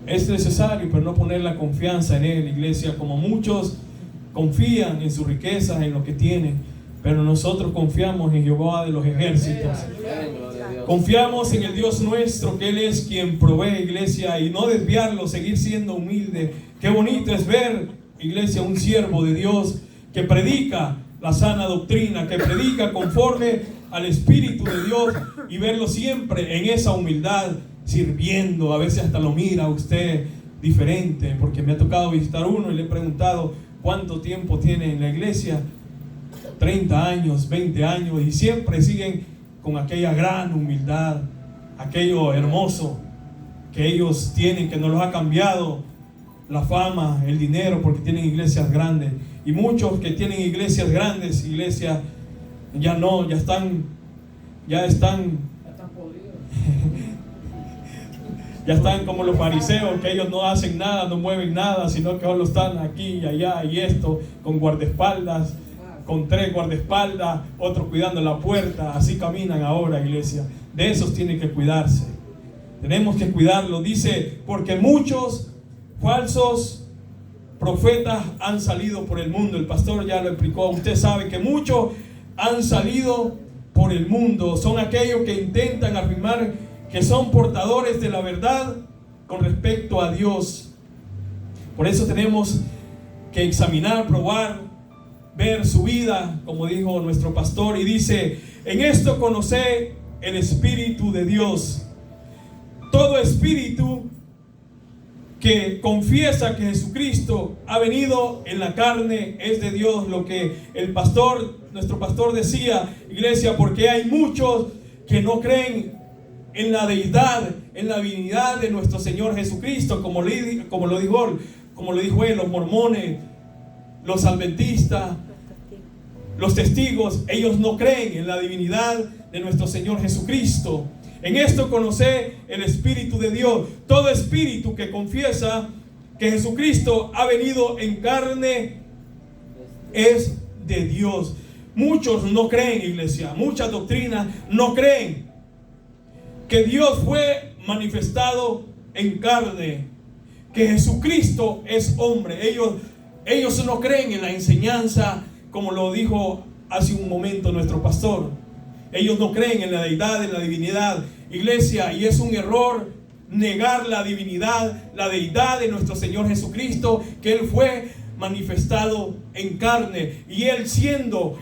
Speaker 1: Es necesario, pero no poner la confianza en él, iglesia. Como muchos confían en sus riquezas, en lo que tienen, pero nosotros confiamos en Jehová de los ejércitos. Confiamos en el Dios nuestro, que Él es quien provee, iglesia, y no desviarlo, seguir siendo humilde. Qué bonito es ver, iglesia, un siervo de Dios que predica la sana doctrina, que predica conforme al Espíritu de Dios, y verlo siempre en esa humildad, sirviendo. A veces hasta lo mira a usted diferente, porque me ha tocado visitar uno y le he preguntado cuánto tiempo tiene en la iglesia, 30 años, 20 años, y siempre siguen con aquella gran humildad, aquello hermoso que ellos tienen, que no los ha cambiado la fama, el dinero, porque tienen iglesias grandes. Y muchos que tienen iglesias grandes, iglesias ya no, ya están
Speaker 4: podridos.
Speaker 1: ya están como los fariseos, que ellos no hacen nada, no mueven nada, sino que solo están aquí y allá y esto, con guardaespaldas, con 3 guardaespaldas, otros cuidando la puerta. Así caminan ahora, iglesia. De esos tienen que cuidarse. Tenemos que cuidarlo. Dice, porque muchos falsos profetas han salido por el mundo. El pastor ya lo explicó. Usted sabe que muchos han salido por el mundo. Son aquellos que intentan afirmar que son portadores de la verdad con respecto a Dios. Por eso tenemos que examinar, probar, ver su vida, como dijo nuestro pastor, y dice, en esto conocé el Espíritu de Dios. Todo espíritu que confiesa que Jesucristo ha venido en la carne es de Dios. Lo que el pastor, nuestro pastor decía, iglesia, porque hay muchos que no creen en la deidad, en la divinidad de nuestro Señor Jesucristo, como lo dijo él, los mormones, los adventistas, los testigos. Ellos no creen en la divinidad de nuestro Señor Jesucristo. En esto conocé el Espíritu de Dios. Todo espíritu que confiesa que Jesucristo ha venido en carne es de Dios. Muchos no creen, iglesia, muchas doctrinas no creen que Dios fue manifestado en carne, que Jesucristo es hombre. Ellos no creen en la enseñanza, como lo dijo hace un momento nuestro pastor. Ellos no creen en la deidad, en la divinidad, iglesia, y es un error negar la divinidad, la deidad de nuestro Señor Jesucristo, que Él fue manifestado en carne, y Él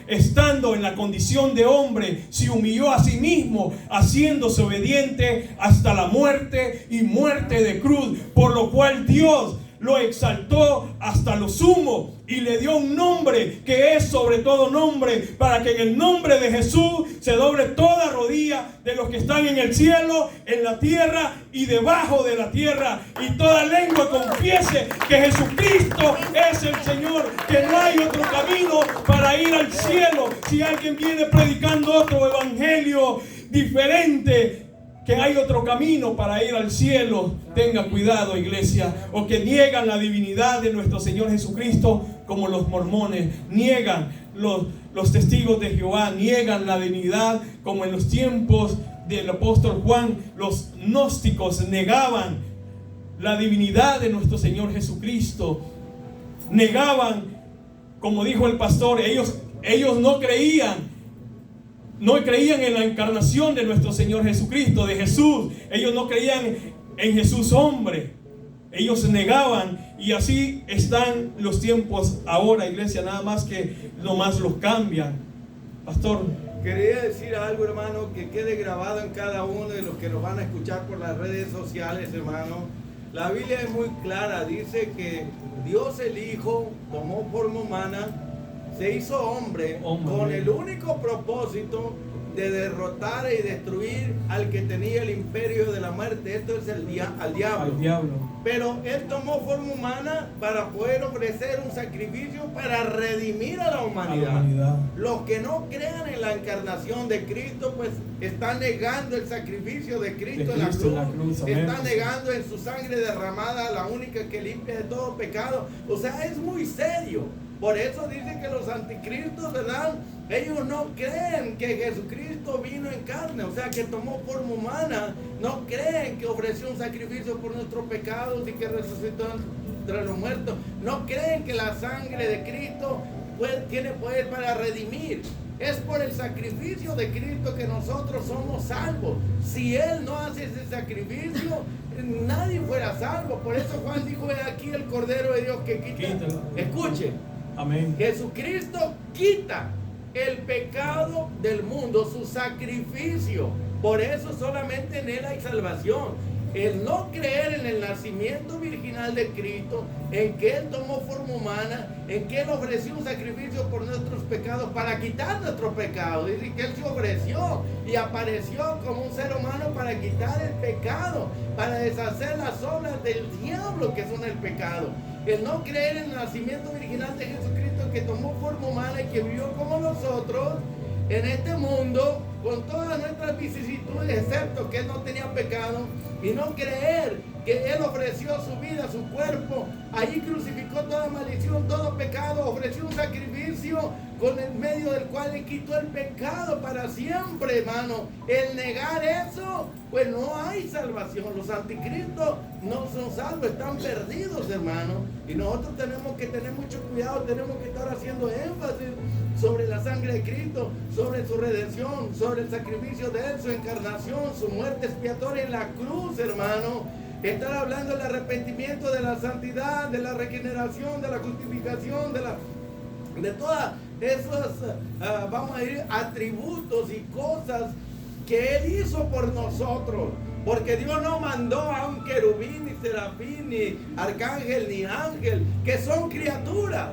Speaker 1: estando en la condición de hombre, se humilló a sí mismo, haciéndose obediente hasta la muerte y muerte de cruz, por lo cual Dios lo exaltó hasta lo sumo y le dio un nombre que es sobre todo nombre, para que en el nombre de Jesús se doble toda rodilla de los que están en el cielo, en la tierra y debajo de la tierra, y toda lengua confiese que Jesucristo es el Señor, que no hay otro camino para ir al cielo. Si alguien viene predicando otro evangelio diferente, que hay otro camino para ir al cielo, tenga cuidado, iglesia. O que niegan la divinidad de nuestro Señor Jesucristo, como los mormones niegan, los testigos de Jehová niegan la divinidad, como en los tiempos del apóstol Juan, los gnósticos negaban la divinidad de nuestro Señor Jesucristo. Negaban, como dijo el pastor, ellos no creían en la encarnación de nuestro Señor Jesucristo, de Jesús. Ellos no creían en Jesús hombre. Ellos negaban, y así están los tiempos ahora, iglesia, nada más que nomás los cambian. Pastor.
Speaker 3: Quería decir algo, hermano, que quede grabado en cada uno de los que nos van a escuchar por las redes sociales, hermano. La Biblia es muy clara, dice que Dios el Hijo tomó forma humana, se hizo hombre con el único propósito de derrotar y destruir al que tenía el imperio de la muerte. Esto es al diablo. Pero Él tomó forma humana para poder ofrecer un sacrificio para redimir a la humanidad. Los que no crean en la encarnación de Cristo, pues están negando el sacrificio de Cristo en la cruz. Están negando en su sangre derramada, la única que limpia de todo pecado. O sea, es muy serio. Por eso dicen que los anticristos, ¿verdad? Ellos no creen que Jesucristo vino en carne, o sea, que tomó forma humana. No creen que ofreció un sacrificio por nuestros pecados y que resucitó entre los muertos, no creen que la sangre de Cristo tiene poder para redimir. Es por el sacrificio de Cristo que nosotros somos salvos. Si Él no hace ese sacrificio, nadie fuera salvo. Por eso Juan dijo: "He aquí el Cordero de Dios que quita". Escuche,
Speaker 1: Amén.
Speaker 3: Jesucristo quita el pecado del mundo, su sacrificio. Por eso solamente en Él hay salvación. El no creer en el nacimiento virginal de Cristo, en que Él tomó forma humana, en que Él ofreció un sacrificio por nuestros pecados, para quitar nuestros pecados. Dice que Él se ofreció y apareció como un ser humano para quitar el pecado, para deshacer las obras del diablo que son el pecado. El no creer en el nacimiento virginal de Jesucristo, que tomó forma humana y que vivió como nosotros en este mundo, con todas nuestras vicisitudes, excepto que Él no tenía pecado, y no creer que Él ofreció su vida, su cuerpo, allí crucificó toda maldición, todo pecado, ofreció un sacrificio con el medio del cual le quitó el pecado para siempre, hermano. El negar eso, pues no hay salvación. Los anticristos no son salvos, están perdidos, hermano. Y nosotros tenemos que tener mucho cuidado, tenemos que estar haciendo énfasis sobre la sangre de Cristo, sobre su redención, sobre el sacrificio de Él, su encarnación, su muerte expiatoria en la cruz, hermano. Estar hablando del arrepentimiento, de la santidad, de la regeneración, de la justificación, de todas esas, vamos a decir, atributos y cosas que Él hizo por nosotros. Porque Dios no mandó a un querubín, ni serafín, ni arcángel, ni ángel, que son criaturas.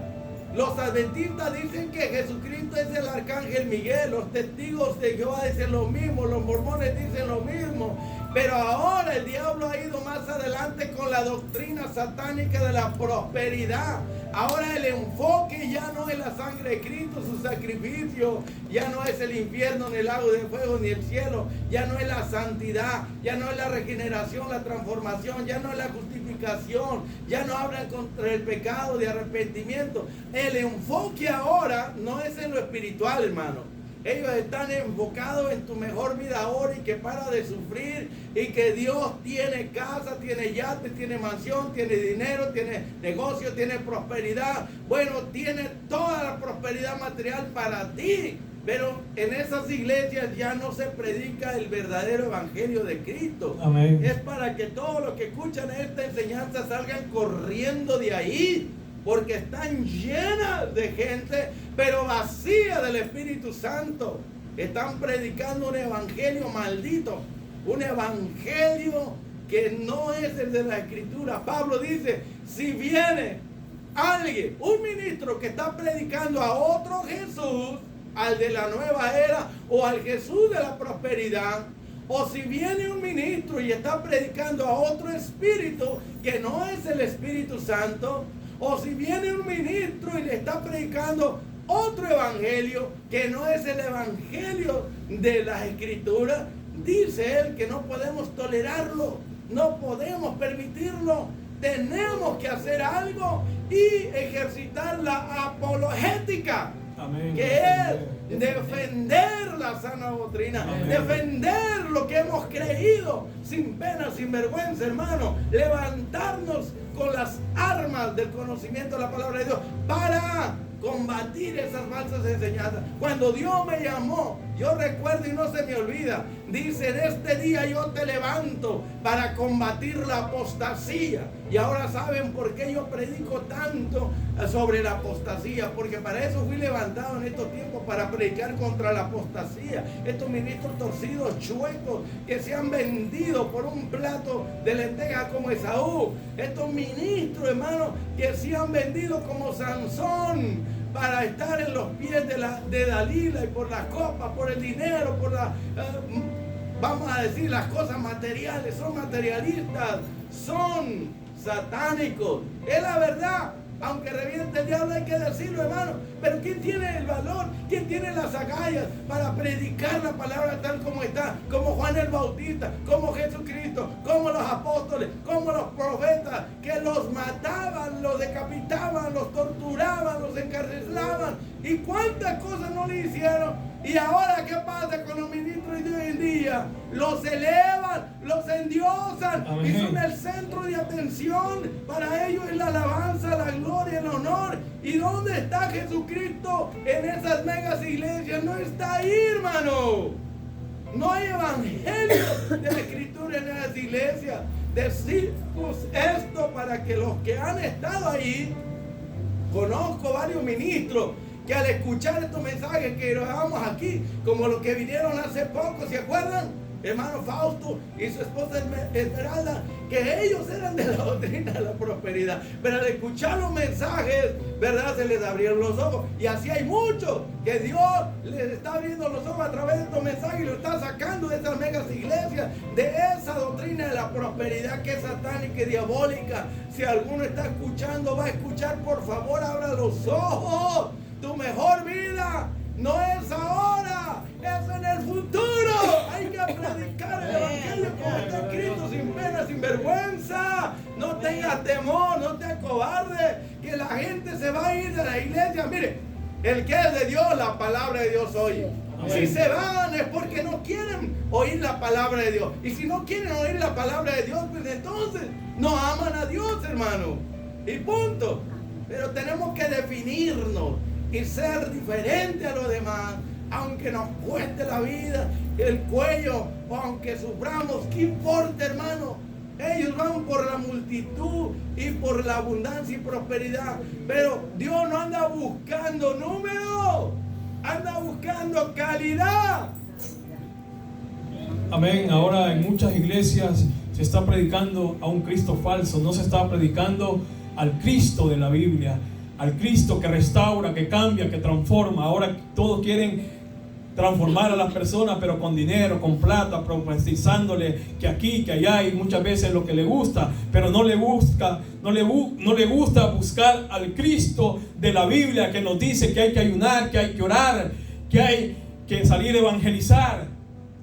Speaker 3: Los adventistas dicen que Jesucristo es el arcángel Miguel, los testigos de Jehová dicen lo mismo, los mormones dicen lo mismo, pero ahora el diablo ha ido más adelante con la doctrina satánica de la prosperidad. Ahora el enfoque ya no es la sangre de Cristo, su sacrificio, ya no es el infierno, ni el lago de fuego, ni el cielo, ya no es la santidad, ya no es la regeneración, la transformación, ya no es la justificación, ya no hablan contra el pecado de arrepentimiento. El enfoque ahora no es en lo espiritual, hermano. Ellos están enfocados en tu mejor vida ahora y que para de sufrir y que Dios tiene casa, tiene yate, tiene mansión, tiene dinero, tiene negocio, tiene prosperidad. Bueno, tiene toda la prosperidad material para ti. Pero en esas iglesias ya no se predica el verdadero evangelio de Cristo.
Speaker 1: Amén.
Speaker 3: Es para que todos los que escuchan esta enseñanza salgan corriendo de ahí, porque están llenas de gente, pero vacía del Espíritu Santo. Están predicando un evangelio maldito, un evangelio que no es el de la Escritura. Pablo dice: si viene alguien, un ministro que está predicando a otro Jesús, al de la nueva era o al Jesús de la prosperidad, o si viene un ministro y está predicando a otro espíritu que no es el Espíritu Santo, o si viene un ministro y le está predicando otro evangelio que no es el evangelio de las Escrituras, dice él que no podemos tolerarlo, no podemos permitirlo. Tenemos que hacer algo y ejercitar la apologética.
Speaker 1: Amén.
Speaker 3: Que es defender la sana doctrina,
Speaker 1: Amén.
Speaker 3: defender lo que hemos creído sin pena, sin vergüenza, hermano. Levantarnos con las armas del conocimiento de la palabra de Dios para combatir esas falsas enseñanzas. Cuando Dios me llamó, yo recuerdo y no se me olvida, dice: en este día yo te levanto para combatir la apostasía. Y ahora saben por qué yo predico tanto sobre la apostasía, porque para eso fui levantado en estos tiempos, para predicar contra la apostasía. Estos ministros torcidos, chuecos, que se han vendido por un plato de lentejas como Esaú. Estos ministros, hermanos, que se han vendido como Sansón, para estar en los pies de Dalila, y por la copa, por el dinero, por vamos a decir, las cosas materiales. Son materialistas, son satánicos. Es la verdad. Aunque reviente el diablo, hay que decirlo, hermano. Pero ¿quién tiene el valor? ¿Quién tiene las agallas para predicar la palabra tal como está? Como Juan el Bautista, como Jesucristo, como los apóstoles, como los profetas, que los mataban, los decapitaban, los torturaban, los encarcelaban. ¿Y cuántas cosas no le hicieron? Y ahora, ¿qué pasa con los ministros de hoy en día? Los elevan, los endiosan.
Speaker 1: Amén.
Speaker 3: Y son el centro de atención. Para ellos es la alabanza ¿Y dónde está Jesucristo en esas megas iglesias? No está ahí, hermano. No hay evangelio de la Escritura en esas iglesias. Decimos esto para que los que han estado ahí, conozco varios ministros que al escuchar estos mensajes que grabamos aquí, como los que vinieron hace poco, ¿se acuerdan? Hermano Fausto y su esposa Esmeralda, que ellos eran de la doctrina de la prosperidad, pero al escuchar los mensajes, ¿verdad? Se les abrieron los ojos. Y así hay muchos que Dios les está abriendo los ojos a través de estos mensajes y lo está sacando de estas megas iglesias, de esa doctrina de la prosperidad que es satánica y diabólica. Si alguno está escuchando, va a escuchar, por favor, abra los ojos. Tu mejor vida no es ahora, es en el futuro. Hay que predicar el evangelio como está escrito, sin pena, sin vergüenza. No tengas temor, no te acobardes, que la gente se va a ir de la iglesia. Mire, el que es de Dios, la palabra de Dios oye. Si se van es porque no quieren oír la palabra de Dios. Y si no quieren oír la palabra de Dios, pues entonces no aman a Dios, hermano. Y punto. Pero tenemos que definirnos y ser diferente a los demás, aunque nos cueste la vida, el cuello, o aunque suframos. ¿Qué importa, hermano? Ellos van por la multitud y por la abundancia y prosperidad, pero Dios no anda buscando números, anda buscando calidad.
Speaker 1: Amén. Ahora en muchas iglesias se está predicando a un Cristo falso, no se está predicando al Cristo de la Biblia, al Cristo que restaura, que cambia, que transforma. Ahora todos quieren transformar a las personas, pero con dinero, con plata, profetizándole que aquí, que allá, y muchas veces lo que le gusta, pero no le gusta buscar al Cristo de la Biblia, que nos dice que hay que ayunar, que hay que orar, que hay que salir a evangelizar.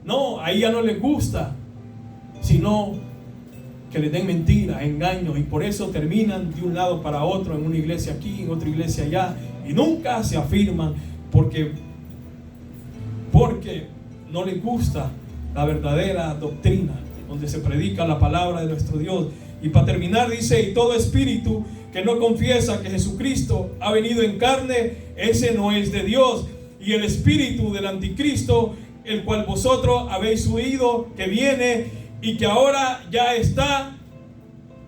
Speaker 1: No, ahí ya no les gusta, sino que les den mentiras, engaños, y por eso terminan de un lado para otro, en una iglesia aquí, en otra iglesia allá, y nunca se afirman porque no les gusta la verdadera doctrina, donde se predica la palabra de nuestro Dios. Y para terminar dice: y todo espíritu que no confiesa que Jesucristo ha venido en carne, ese no es de Dios. Y el espíritu del anticristo, el cual vosotros habéis oído que viene y que ahora ya está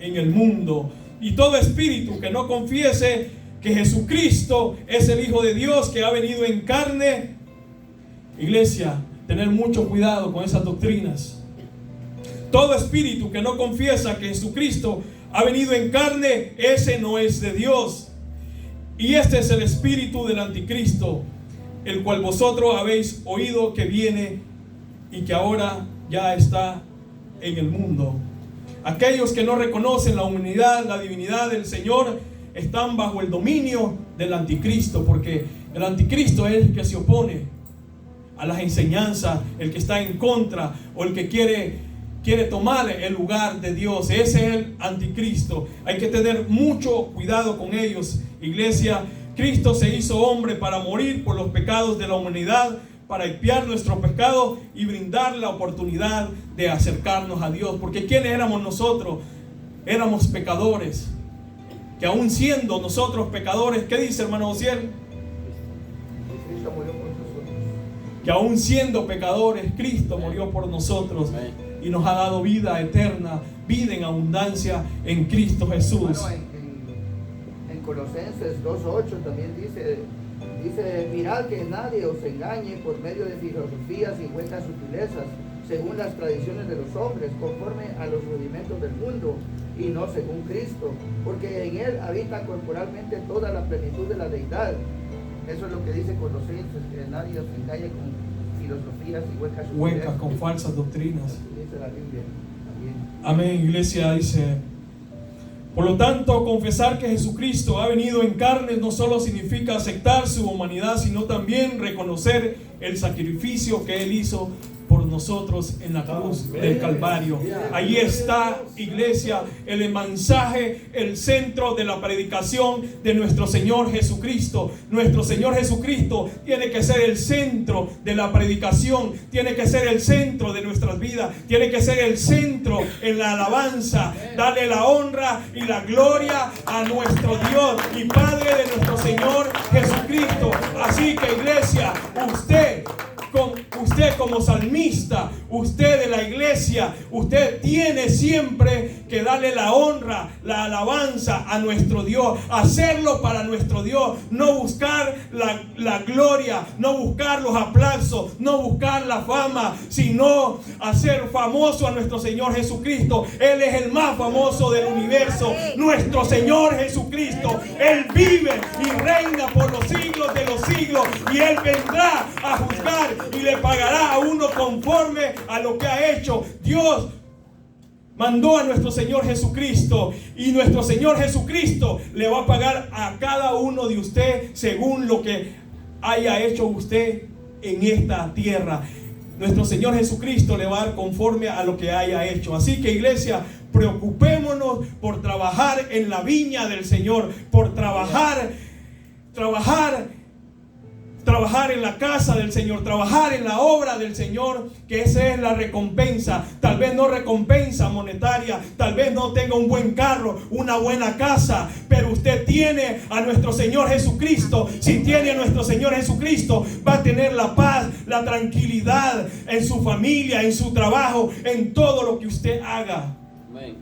Speaker 1: en el mundo. Y todo espíritu que no confiese que Jesucristo es el Hijo de Dios, que ha venido en carne. Iglesia, tener mucho cuidado con esas doctrinas. Todo espíritu que no confiesa que Jesucristo ha venido en carne, ese no es de Dios. Y este es el espíritu del anticristo, el cual vosotros habéis oído que viene y que ahora ya está en el mundo. Aquellos que no reconocen la humanidad, la divinidad del Señor, están bajo el dominio del anticristo, porque el anticristo es el que se opone a las enseñanzas, el que está en contra, o el que quiere tomar el lugar de Dios. Ese es el anticristo. Hay que tener mucho cuidado con ellos, iglesia. Cristo se hizo hombre para morir por los pecados de la humanidad, para expiar nuestro pecado y brindar la oportunidad de acercarnos a Dios. Porque ¿quiénes éramos nosotros? Éramos pecadores, que aún siendo nosotros pecadores, ¿qué dice hermano Ociel?
Speaker 3: Cristo murió por nosotros.
Speaker 1: Que aún siendo pecadores, Cristo murió por nosotros y nos ha dado vida eterna, vida en abundancia en Cristo Jesús.
Speaker 6: Bueno, en Colosenses 2:8 también dice, mirad que nadie os engañe por medio de filosofías y huecas sutilezas, según las tradiciones de los hombres, conforme a los rudimentos del mundo, y no según Cristo, porque en él habita corporalmente toda la plenitud de la deidad. Eso es lo que dice Colosenses, que nadie os engañe con filosofías y huecas sutilezas.
Speaker 1: Huecas, con falsas doctrinas.
Speaker 6: Dice la Biblia también.
Speaker 1: Amén, iglesia, dice: por lo tanto, confesar que Jesucristo ha venido en carne no solo significa aceptar su humanidad, sino también reconocer el sacrificio que Él hizo por nosotros. nosotros en la cruz del Calvario. Ahí está, iglesia, el mensaje, el centro de la predicación de nuestro Señor Jesucristo. Nuestro Señor Jesucristo tiene que ser el centro de la predicación, tiene que ser el centro de nuestras vidas, tiene que ser el centro en la alabanza. Dale la honra y la gloria a nuestro Dios y Padre de nuestro Señor Jesucristo. Así que, iglesia, usted como salmista, usted de la iglesia, usted tiene siempre que darle la honra, la alabanza a nuestro Dios, hacerlo para nuestro Dios, no buscar la gloria, no buscar los aplausos, no buscar la fama, sino hacer famoso a nuestro Señor Jesucristo. Él es el más famoso del universo, nuestro Señor Jesucristo. Él vive y reina por los siglos de los siglos, y Él vendrá a juzgar y le pagará a uno conforme a lo que ha hecho. Dios mandó a nuestro Señor Jesucristo, y nuestro Señor Jesucristo le va a pagar a cada uno de usted según lo que haya hecho usted en esta tierra. Nuestro Señor Jesucristo le va a dar conforme a lo que haya hecho. Así que, iglesia, preocupémonos por trabajar en la viña del Señor, por trabajar en la casa del Señor, trabajar en la obra del Señor, que esa es la recompensa. Tal vez no recompensa monetaria, tal vez no tenga un buen carro, una buena casa, pero usted tiene a nuestro Señor Jesucristo. Si tiene a nuestro Señor Jesucristo, va a tener la paz, la tranquilidad en su familia, en su trabajo, en todo lo que usted haga.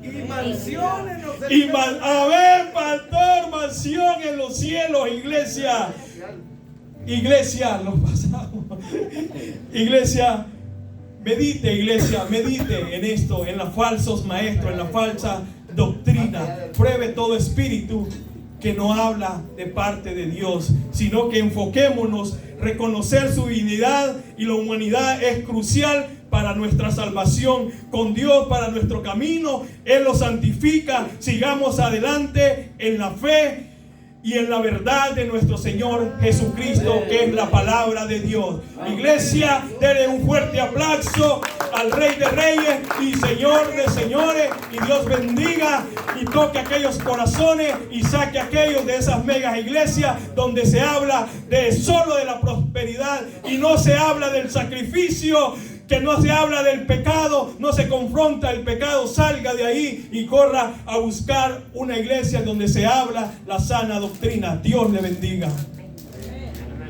Speaker 3: Y mansiones en los
Speaker 1: A ver, pastor, mansión en los cielos, iglesia. Iglesia, lo pasamos. Iglesia, medite en esto, en los falsos maestros, en la falsa doctrina. Pruebe todo espíritu que no habla de parte de Dios, sino que enfoquémonos. Reconocer su divinidad y la humanidad es crucial para nuestra salvación con Dios, para nuestro camino. Él lo santifica. Sigamos adelante en la fe y en la verdad de nuestro Señor Jesucristo, que es la palabra de Dios. Iglesia, denle un fuerte aplauso al Rey de Reyes y Señor de Señores, y Dios bendiga y toque aquellos corazones y saque a aquellos de esas megas iglesias donde se habla solo de la prosperidad y no se habla del sacrificio, que no se habla del pecado, no se confronta el pecado. Salga de ahí y corra a buscar una iglesia donde se habla la sana doctrina. Dios le bendiga.